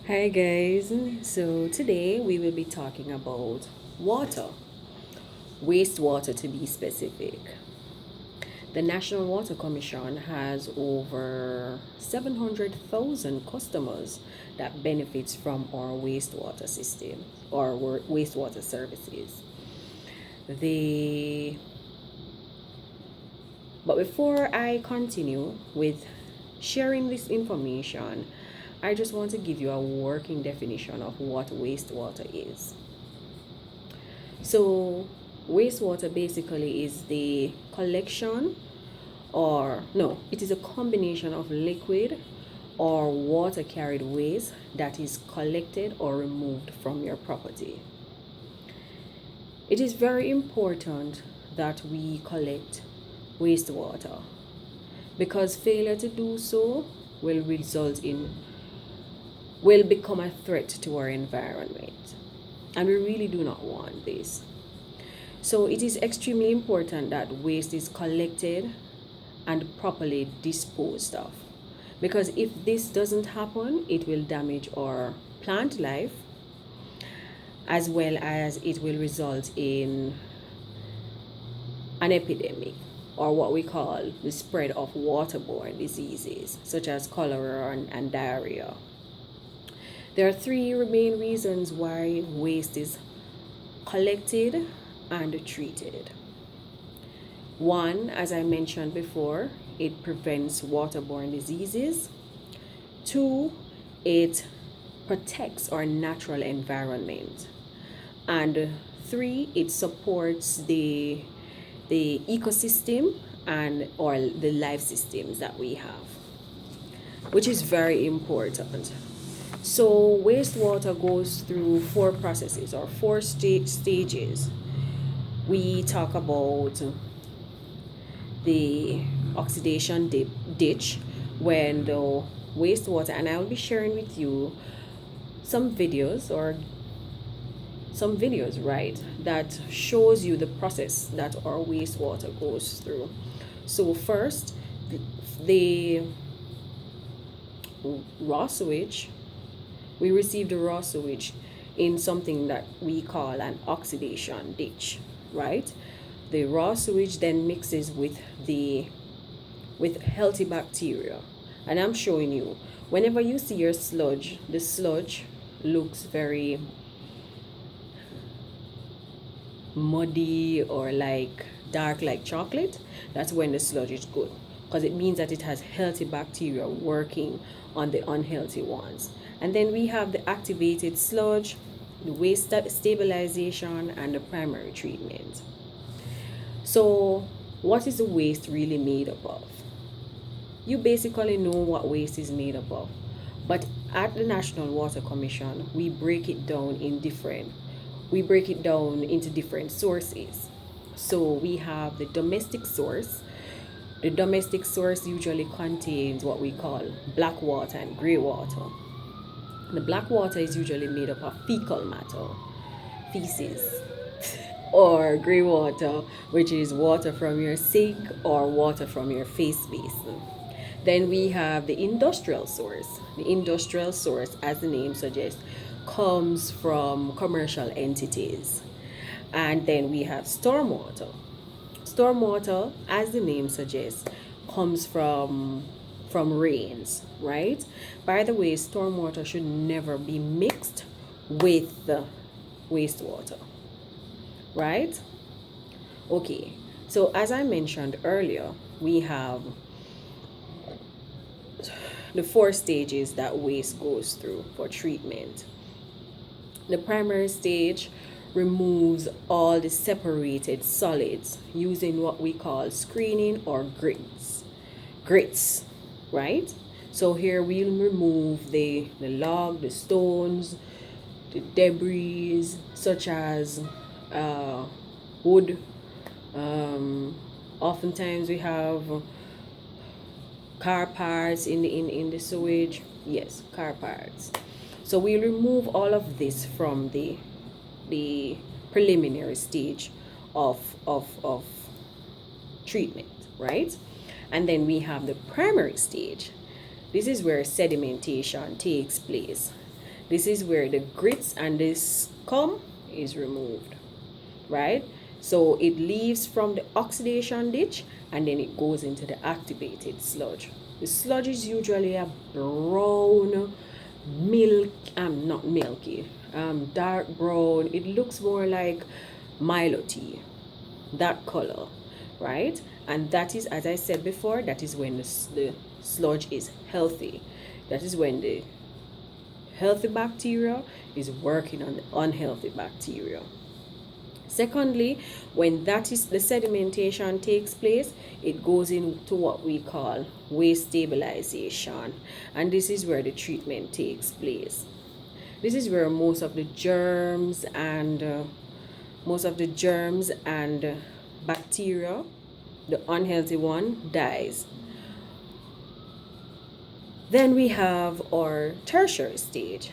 Hi guys, so today we will be talking about water, wastewater to be specific. The National Water Commission has over 700,000 customers that benefits from our wastewater system or wastewater services. The but before I continue with sharing this information, I just want to give you a working definition of what wastewater is. So, wastewater basically is the collection, or no, it is a combination of liquid or water carried waste that is collected or removed from your property. It is very important that we collect wastewater because failure to do so will result in will become a threat to our environment, and we really do not want this. So it is extremely important that waste is collected and properly disposed of, because if this doesn't happen, it will damage our plant life, as well as it will result in an epidemic, or what we call the spread of waterborne diseases such as cholera and diarrhea. There are three main reasons why waste is collected and treated. One, as I mentioned before, it prevents waterborne diseases. Two, it protects our natural environment. And three, it supports the ecosystem and or the life systems that we have, which is very important. So wastewater goes through four processes or four stages. We talk about the oxidation ditch, when the wastewater, and I will be sharing with you some videos right, that shows you the process that our wastewater goes through. So first, the raw sewage, we receive the raw sewage in something that we call an oxidation ditch, right? The raw sewage then mixes with healthy bacteria. And I'm showing you, whenever you see your sludge, the sludge looks very muddy or like dark like chocolate. That's when the sludge is good, because it means that it has healthy bacteria working on the unhealthy ones. And then we have the activated sludge, the waste stabilization, and the primary treatment. So what is the waste really made up of? You basically know what waste is made up of, but at the National Water Commission, we break it down into different sources. So we have the domestic source. The domestic source usually contains what we call black water and gray water. The black water is usually made up of fecal matter, feces, or gray water, which is water from your sink or water from your face basin. Then we have the industrial source. The industrial source, as the name suggests, comes from commercial entities. And then we have stormwater. Stormwater, as the name suggests, comes from rains, right? By the way, stormwater should never be mixed with the wastewater, right? Okay, so as I mentioned earlier, we have the four stages that waste goes through for treatment. The primary stage removes all the separated solids using what we call screening or grits, right? So here we'll remove the log, the stones, the debris such as wood. Oftentimes we have car parts in the sewage. Yes, car parts. So we remove all of this from the preliminary stage of treatment, right? And then we have the primary stage. This is where sedimentation takes place. This is where the grits and the scum is removed, right? So it leaves from the oxidation ditch and then it goes into the activated sludge. The sludge is usually a brown milk, not milky, dark brown. It looks more like Milo tea, that color, right? And that is, as I said before, that is when the sludge is healthy. That is when the healthy bacteria is working on the unhealthy bacteria. Secondly, when that is the sedimentation takes place, it goes into what we call waste stabilization, and this is where the treatment takes place. This is where most of the germs and bacteria, the unhealthy one, dies. Then we have our tertiary stage.